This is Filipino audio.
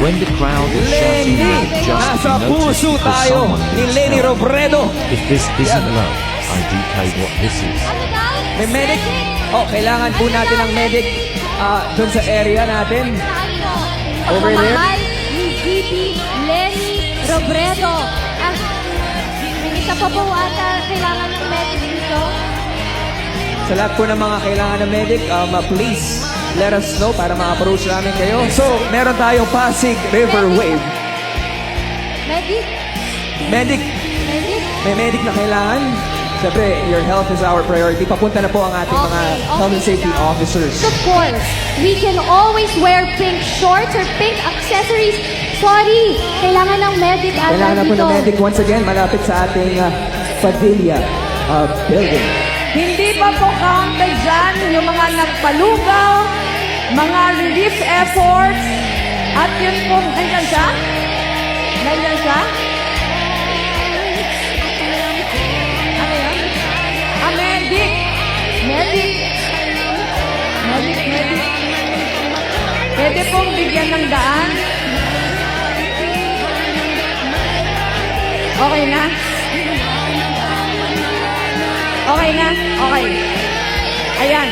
When the crowd is shouting Lenny! with just Nasa to be noticed puso because tayo someone ni thinks Lenny now, Robredo. if this isn't love, I decode what this is. Ano daw? May medic. Oh, kailangan po natin ng medic dun sa area natin. Over there. Pagmamahal ni VP Lenny Robredo. May isa pa po ata kailangan ng medic dito. Sa lahat po ng mga kailangan ng medic, please let us know para ma-approach namin kayo. So, meron tayong Pasig River Wave. Medic? Medic, Medic? may medic na kailangan. Siyempre, your health is our priority. Papunta na po ang ating mga health and safety officers. Of course, we can always wear pink shorts or pink accessories. Sorry, kailangan ng medic ata Kailangan na po dito. ng medic once again, malapit sa ating Padilla building. Hindi pa po counted dyan yung mga nagpalugaw, mga relief efforts, at yun po, nandyan siya? Nandyan siya? Ano yan? Medic! Medic! Medic, medic. Pwede pong bigyan ng daan? Okay na? Okay na? Okay. Ayan.